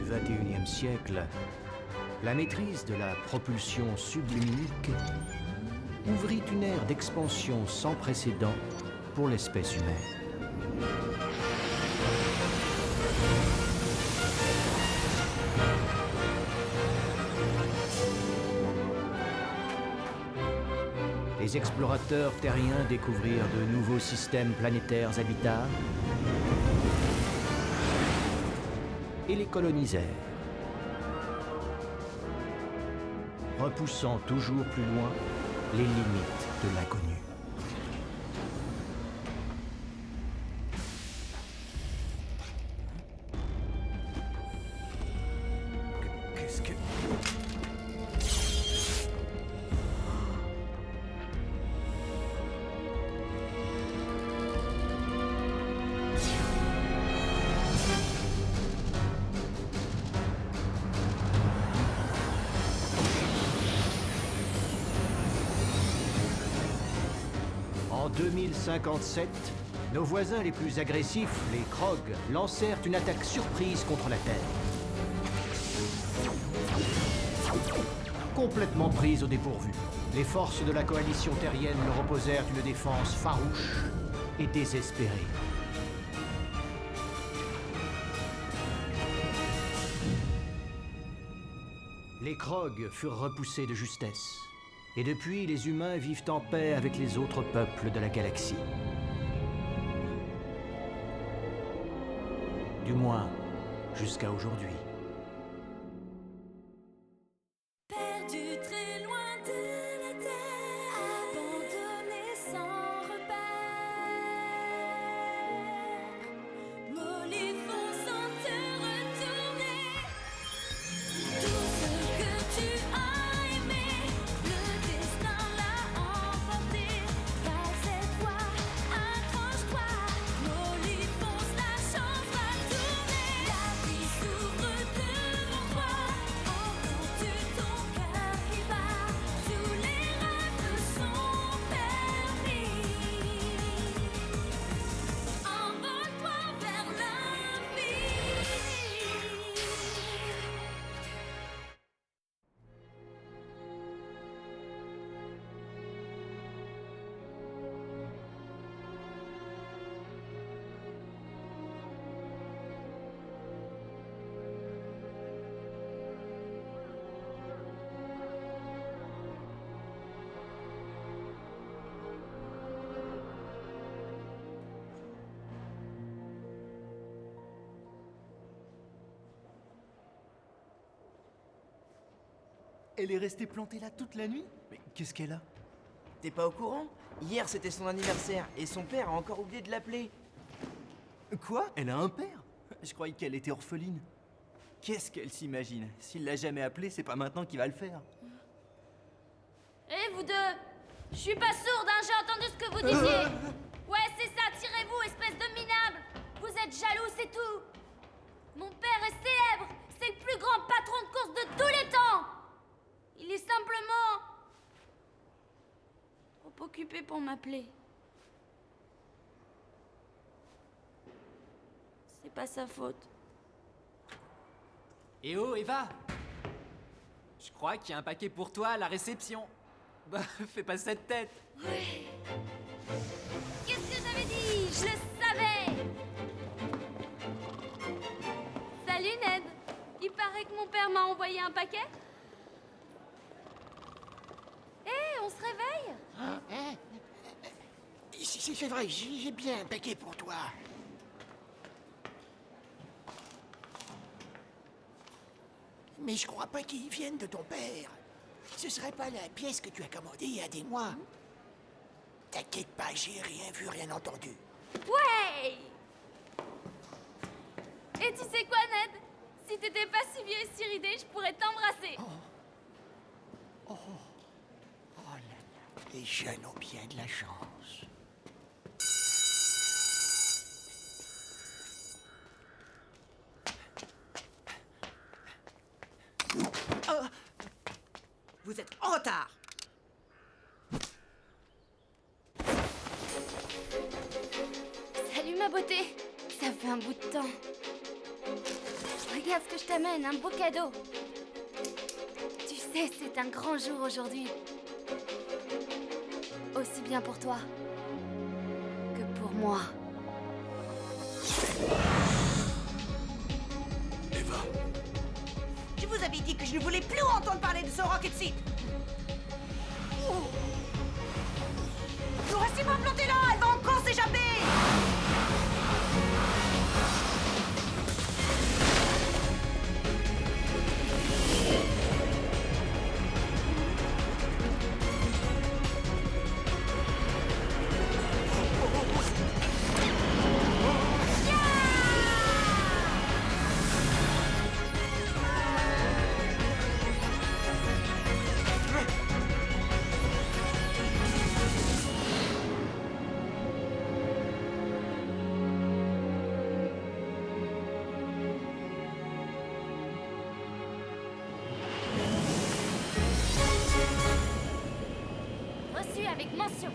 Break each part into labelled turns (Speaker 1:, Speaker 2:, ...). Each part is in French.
Speaker 1: XXIe siècle, la maîtrise de la propulsion subluminique ouvrit une ère d'expansion sans précédent pour l'espèce humaine. Les explorateurs terriens découvrirent de nouveaux systèmes planétaires habitables et les colonisèrent, repoussant toujours plus loin les limites de l'inconnu. Qu'est-ce que... En 2057, nos voisins les plus agressifs, les Krogs, lancèrent une attaque surprise contre la Terre. Complètement prise au dépourvu, les forces de la coalition terrienne leur opposèrent une défense farouche et désespérée. Les Krogs furent repoussés de justesse. Et depuis, les humains vivent en paix avec les autres peuples de la galaxie. Du moins, jusqu'à aujourd'hui.
Speaker 2: Perdu très loin de la terre, abandonné sans repère. Molly fonce sans te retourner. Tout ce que tu as aimé, le destin l'a emporté. Pas cette fois, accroche-toi. Molly fonce, la chance va tourner. La vie s'ouvre devant toi. Entends-tu ton cœur qui bat? Tous les rêves sont permis. Envole-toi vers l'infini.
Speaker 3: Elle est restée plantée là toute la nuit? Mais qu'est-ce qu'elle a?
Speaker 4: T'es pas au courant? Hier c'était son anniversaire et son père a encore oublié de l'appeler.
Speaker 3: Quoi? Elle a un père? Je croyais qu'elle était orpheline. Qu'est-ce qu'elle s'imagine? S'il l'a jamais appelé, c'est pas maintenant qu'il va le faire.
Speaker 2: Eh vous deux, je suis pas sourde, hein, j'ai entendu ce que vous disiez. Ouais, c'est ça, tirez-vous, espèce de minable. Vous êtes jaloux, c'est tout. Mon père est célèbre, c'est le plus grand patron de course de tous les temps. Il est simplement trop occupé pour m'appeler. C'est pas sa faute.
Speaker 5: Eh oh, Eva! Je crois qu'il y a un paquet pour toi à la réception. Bah, fais pas cette tête.
Speaker 2: Qu'est-ce que j'avais dit? Je le savais. Salut Ned. Il paraît que mon père m'a envoyé un paquet. Hé, on se réveille?
Speaker 6: C'est vrai, j'ai bien un paquet pour toi. Mais je crois pas qu'il vienne de ton père. Ce serait pas la pièce que tu as commandée il y a des mois. T'inquiète pas, j'ai rien vu, rien entendu.
Speaker 2: Ouais! Et tu sais quoi, Ned? Si t'étais pas si vieux et si ridé, je pourrais t'embrasser.
Speaker 6: Oh là là, les jeunes ont bien de la chance.
Speaker 4: Vous êtes en retard.
Speaker 2: Salut ma beauté. Ça fait un bout de temps. Regarde ce que je t'amène, un beau cadeau. Tu sais, c'est un grand jour aujourd'hui. Aussi bien pour toi que pour moi.
Speaker 6: Eva,
Speaker 7: Je vous avais dit que je ne voulais plus entendre parler de ce Rocket Seed. Nous restez pas plantés là, elle va encore s'échapper.
Speaker 2: Reçu avec mention.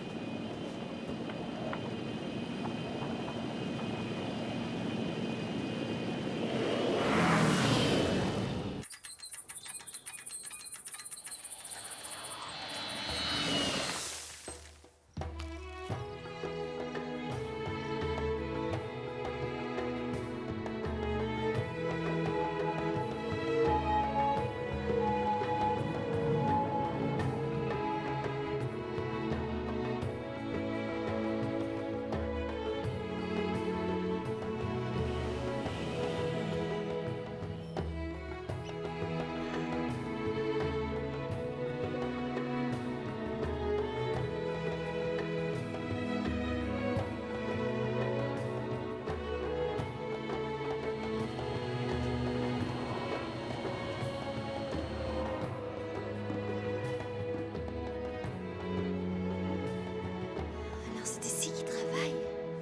Speaker 2: Alors c'est ici qu'il travaille.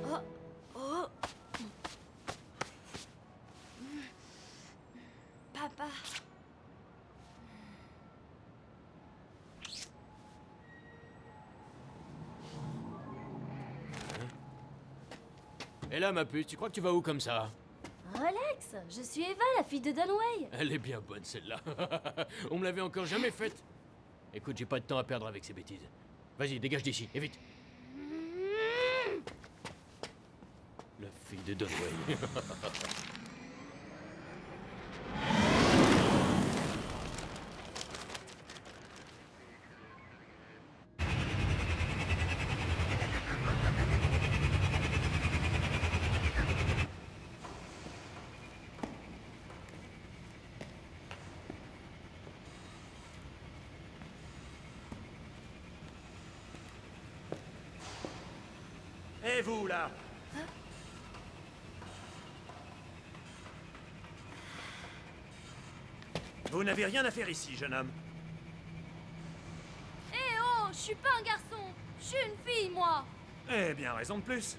Speaker 2: Oh, oh. Papa.
Speaker 8: Et là, ma puce, tu crois que tu vas où comme ça?
Speaker 2: Relax, je suis Eva, la fille de Dunway.
Speaker 8: Elle est bien bonne, celle-là. On me l'avait encore jamais faite. Écoute, j'ai pas de temps à perdre avec ces bêtises. Vas-y, dégage d'ici, et vite. La fille de Dunway.
Speaker 9: Et vous, là? Vous n'avez rien à faire ici, jeune homme.
Speaker 2: Eh oh, je suis pas un garçon, je suis une fille, moi.
Speaker 9: Eh bien, raison de plus.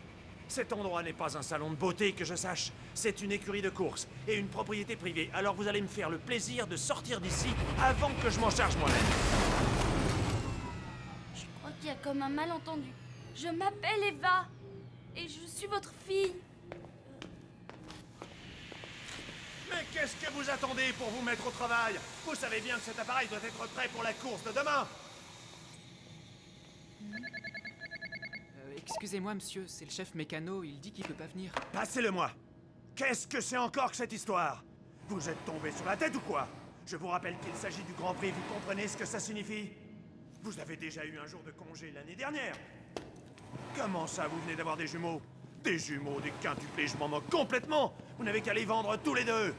Speaker 9: Cet endroit n'est pas un salon de beauté, que je sache. C'est une écurie de course et une propriété privée. Alors vous allez me faire le plaisir de sortir d'ici avant que je m'en charge moi-même.
Speaker 2: Je crois qu'il y a comme un malentendu. Je m'appelle Eva et je suis votre fille.
Speaker 9: Mais qu'est-ce que vous attendez pour vous mettre au travail? Vous savez bien que cet appareil doit être prêt pour la course de demain.
Speaker 5: Excusez-moi, monsieur, c'est le chef mécano, il dit qu'il peut pas venir.
Speaker 9: Passez-le-moi. Qu'est-ce que c'est encore que cette histoire? Vous êtes tombé sur la tête ou quoi? Je vous rappelle qu'il s'agit du Grand Prix, vous comprenez ce que ça signifie? Vous avez déjà eu un jour de congé l'année dernière. Comment ça, vous venez d'avoir des jumeaux? Des jumeaux, des quintuplés, je m'en moque complètement. Vous n'avez qu'à les vendre tous les deux.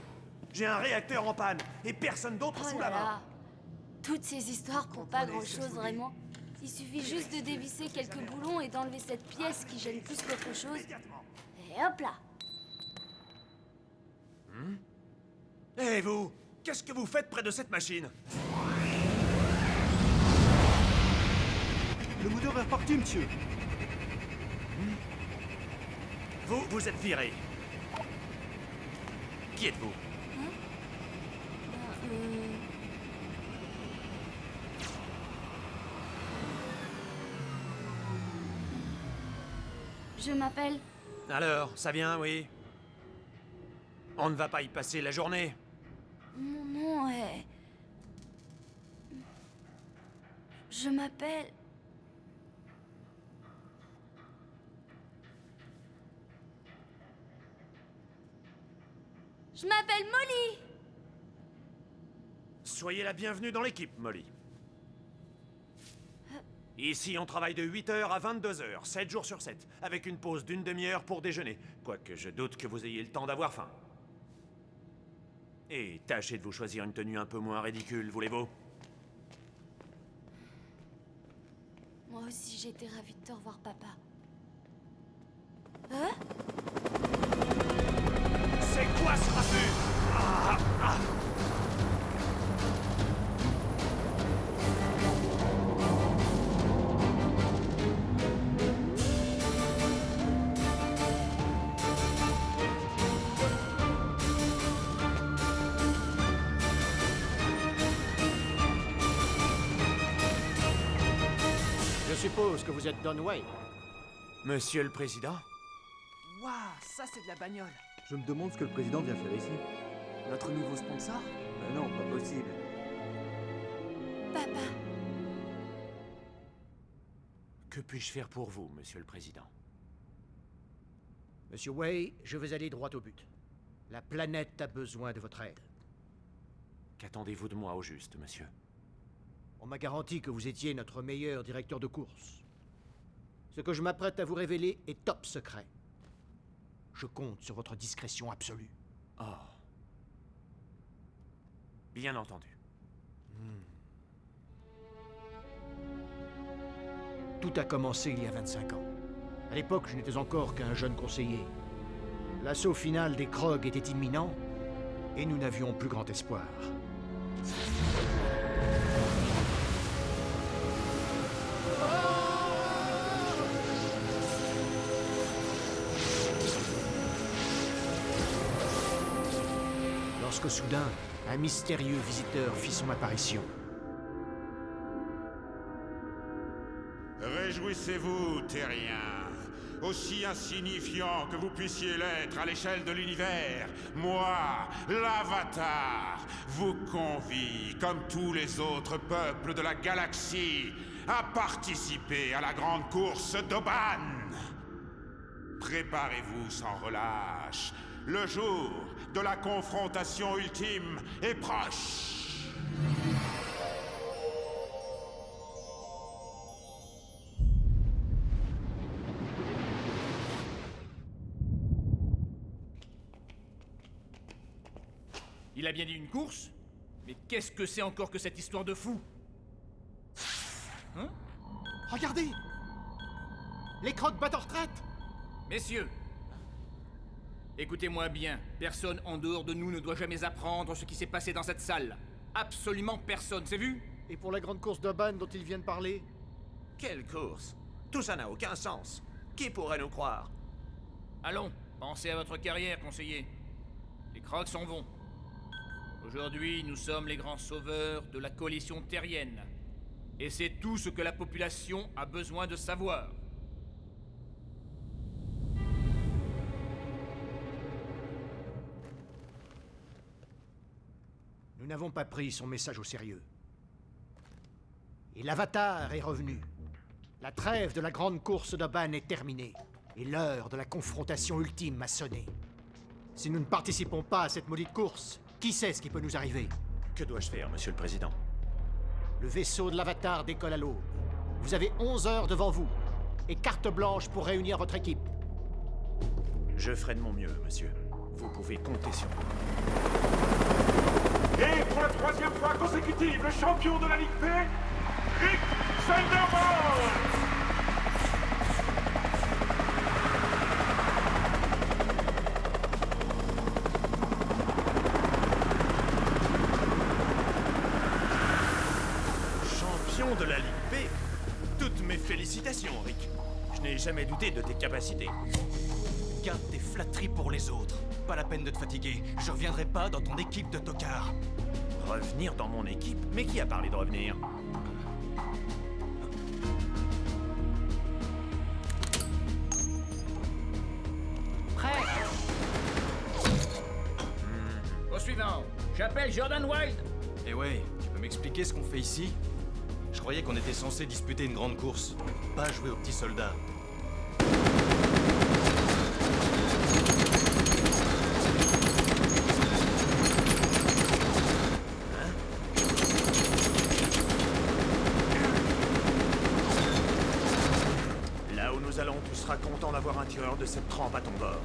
Speaker 9: J'ai un réacteur en panne et personne d'autre
Speaker 2: Oh
Speaker 9: sous
Speaker 2: là
Speaker 9: la main.
Speaker 2: là. Toutes ces histoires pour pas grand-chose, vraiment. Il suffit juste de dévisser quelques boulons et d'enlever cette pièce qui gêne plus qu'autre chose. Et hop là.
Speaker 9: Et vous? Qu'est-ce que vous faites près de cette machine?
Speaker 3: Le moteur est reparti, monsieur.
Speaker 9: Vous êtes viré. Qui êtes-vous?
Speaker 2: Je m'appelle...
Speaker 9: Alors, ça vient, oui? On ne va pas y passer la journée.
Speaker 2: Mon nom est... Je m'appelle... Je m'appelle Molly.
Speaker 9: Soyez la bienvenue dans l'équipe, Molly. Ici, on travaille de 8h à 22h, 7 jours sur 7, avec une pause d'une demi-heure pour déjeuner. Quoique je doute que vous ayez le temps d'avoir faim. Et tâchez de vous choisir une tenue un peu moins ridicule, voulez-vous?
Speaker 2: Moi aussi, j'ai été ravie de te revoir, papa. Hein?
Speaker 9: C'est quoi ce raffut?
Speaker 1: Je suppose que vous êtes Don Wayne.
Speaker 9: Monsieur le Président?
Speaker 3: Waouh, ça c'est de la bagnole.
Speaker 10: Je me demande ce que le président vient faire ici.
Speaker 3: Notre nouveau sponsor?
Speaker 10: Non, pas possible.
Speaker 2: Papa.
Speaker 9: Que puis-je faire pour vous, Monsieur le Président?
Speaker 1: Monsieur Way, je vais aller droit au but. La planète a besoin de votre aide.
Speaker 9: Qu'attendez-vous de moi au juste, monsieur?
Speaker 1: On m'a garanti que vous étiez notre meilleur directeur de course. Ce que je m'apprête à vous révéler est top secret. Je compte sur votre discrétion absolue.
Speaker 9: Oh. Bien entendu.
Speaker 1: Tout a commencé il y a 25 ans. À l'époque, je n'étais encore qu'un jeune conseiller. L'assaut final des Krogs était imminent, et nous n'avions plus grand espoir. Lorsque soudain, un mystérieux visiteur fit son apparition.
Speaker 11: Réjouissez-vous, terriens. Aussi insignifiant que vous puissiez l'être à l'échelle de l'univers, moi, l'Avatar, vous convie, comme tous les autres peuples de la galaxie, à participer à la grande course d'Oban. Préparez-vous sans relâche. Le jour de la confrontation ultime est proche.
Speaker 8: Il a bien dit une course? Mais qu'est-ce que c'est encore que cette histoire de fou? Hein?
Speaker 1: Regardez! Les Krogs battent en retraite!
Speaker 8: Messieurs, écoutez-moi bien, personne en dehors de nous ne doit jamais apprendre ce qui s'est passé dans cette salle. Absolument personne, c'est vu?
Speaker 1: Et pour la grande course d'Oban dont ils viennent parler?
Speaker 3: Quelle course? Tout ça n'a aucun sens. Qui pourrait nous croire?
Speaker 8: Allons, pensez à votre carrière, conseiller. Les Krogs s'en vont. Aujourd'hui, nous sommes les grands sauveurs de la coalition terrienne. Et c'est tout ce que la population a besoin de savoir.
Speaker 1: Nous n'avons pas pris son message au sérieux. Et l'Avatar est revenu. La trêve de la grande course d'Oban est terminée. Et l'heure de la confrontation ultime a sonné. Si nous ne participons pas à cette maudite course, qui sait ce qui peut nous arriver?
Speaker 9: Que dois-je faire, Monsieur le Président?
Speaker 1: Le vaisseau de l'Avatar décolle à l'aube. Vous avez 11 heures devant vous. Et carte blanche pour réunir votre équipe.
Speaker 9: Je ferai de mon mieux, monsieur. Vous pouvez compter sur moi.
Speaker 11: Et pour la troisième fois consécutive, le champion de la Ligue P, Rick Thunderbolt!
Speaker 9: Champion de la Ligue P? Toutes mes félicitations, Rick. Je n'ai jamais douté de tes capacités.
Speaker 3: Garde tes flatteries pour les autres. Pas la peine de te fatiguer. Je reviendrai pas dans ton équipe de tocards.
Speaker 9: Revenir dans mon équipe? Mais qui a parlé de revenir?
Speaker 5: Prêt?
Speaker 8: J'appelle Jordan Wild.
Speaker 12: Eh ouais, tu peux m'expliquer ce qu'on fait ici? Je croyais qu'on était censé disputer une grande course, pas jouer aux petits soldats.
Speaker 9: Là où nous allons, tu seras content d'avoir un tireur de cette trempe à ton bord.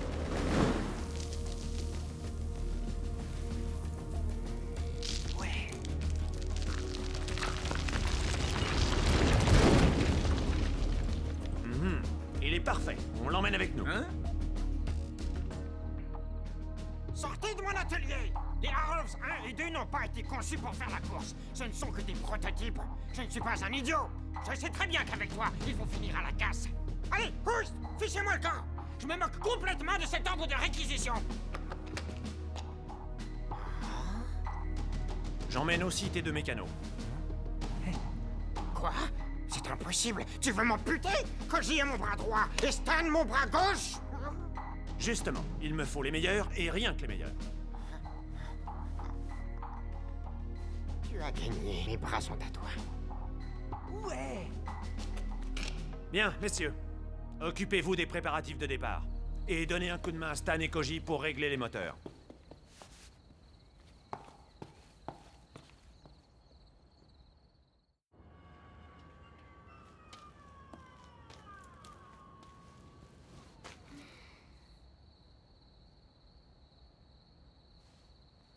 Speaker 9: Il est parfait. On l'emmène avec nous.
Speaker 8: Hein?
Speaker 6: Sortez de mon atelier! Les Arrows 1 et 2 n'ont pas été conçus pour faire la course. Ce ne sont que des prototypes. Je ne suis pas un idiot. Je sais très bien qu'avec toi, il faut finir à la casse. Allez, pousse! Fichez-moi le camp! Je me moque complètement de cet ordre de réquisition.
Speaker 9: J'emmène aussi tes deux mécanos.
Speaker 6: Quoi? C'est impossible. Tu veux m'amputer? Koji est mon bras droit et Stan mon bras gauche?
Speaker 9: Justement, il me faut les meilleurs et rien que les meilleurs.
Speaker 6: Tu as gagné. Mes bras sont à toi.
Speaker 7: Ouais.
Speaker 9: Bien, messieurs. Occupez-vous des préparatifs de départ. Et donnez un coup de main à Stan et Koji pour régler les moteurs.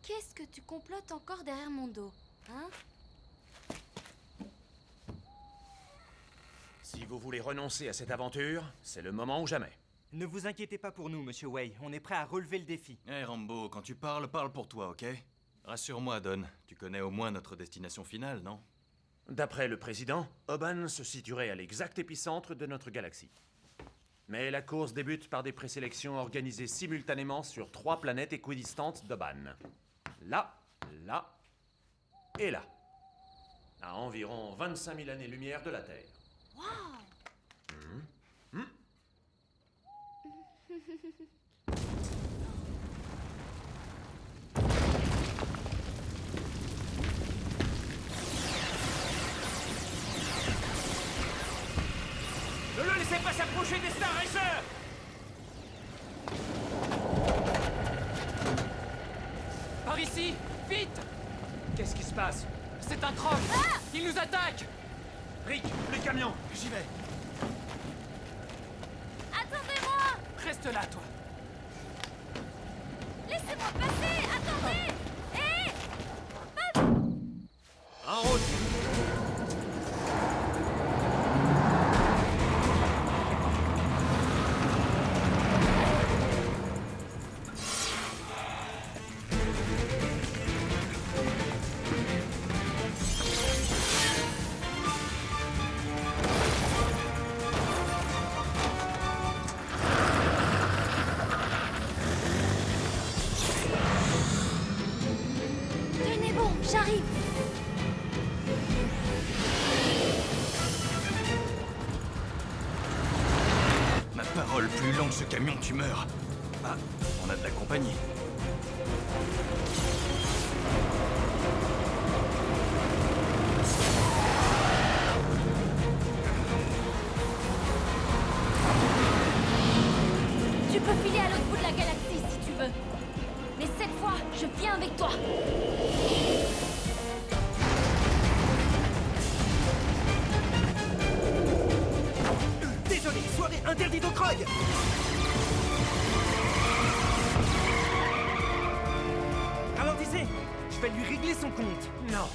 Speaker 2: Qu'est-ce que tu complotes encore derrière mon dos, hein?
Speaker 9: Si vous voulez renoncer à cette aventure, c'est le moment ou jamais.
Speaker 3: Ne vous inquiétez pas pour nous, Monsieur Wei. On est prêt à relever le défi.
Speaker 12: Eh Rambo, quand tu parles, parle pour toi, ok? Rassure-moi, Don. Tu connais au moins notre destination finale, non?
Speaker 9: D'après le président, Oban se situerait à l'exact épicentre de notre galaxie. Mais la course débute par des présélections organisées simultanément sur 3 planètes équidistantes d'Oban. Là, là et là. À environ 25 000 années-lumière de la Terre.
Speaker 8: Ne le laissez pas s'approcher des Star Racers! Par ici! Vite!
Speaker 9: Qu'est-ce qui se passe?
Speaker 8: C'est un troll! Il nous attaque!
Speaker 9: Rick, le camion! J'y vais!
Speaker 2: Attendez-moi!
Speaker 8: Reste là, toi!
Speaker 2: Laissez-moi passer! Attendez! Hé!
Speaker 9: En route!
Speaker 2: Tenez bon, j'arrive!
Speaker 12: Ma parole, plus lent que ce camion, tu meurs. Ah, on a de la compagnie.
Speaker 2: Tu peux filer à l'autre bout de la galaxie si tu veux. Mais cette fois, je viens avec toi.
Speaker 3: Désolé, soirée interdite au Krog. Ralentissez. Je vais lui régler son compte.
Speaker 9: Non!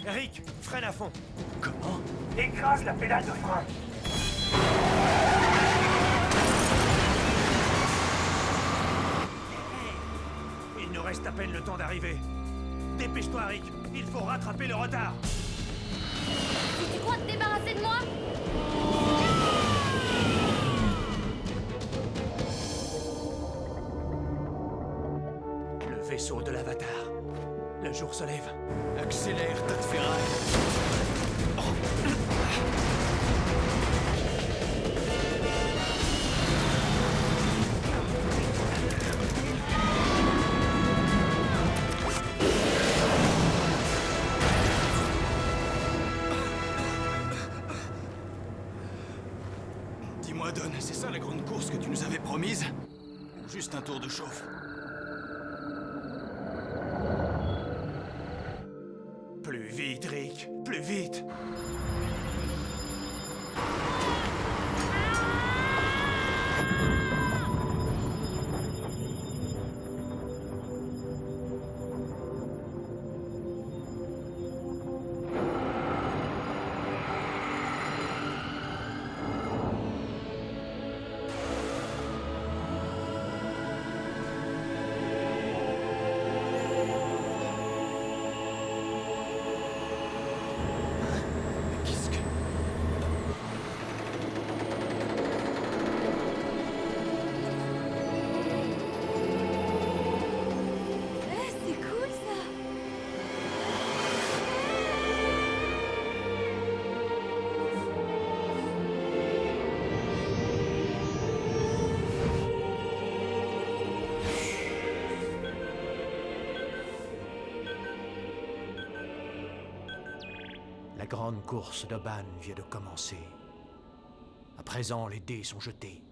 Speaker 9: Rick, freine à fond!
Speaker 12: Comment?
Speaker 6: Écrase la pédale de frein.
Speaker 9: Il nous reste à peine le temps d'arriver. Dépêche-toi, Rick. Il faut rattraper le retard.
Speaker 2: Si tu crois te débarrasser de moi,
Speaker 9: Le vaisseau de l'Avatar. Le jour se lève.
Speaker 12: Accélère, tas de ferraille. C'est ça la grande course que tu nous avais promise? Ou juste un tour de chauffe?
Speaker 9: Plus vite, Rick, plus vite.
Speaker 2: C'est cool ça.
Speaker 1: La grande course d'Oban vient de commencer. À présent, les dés sont jetés.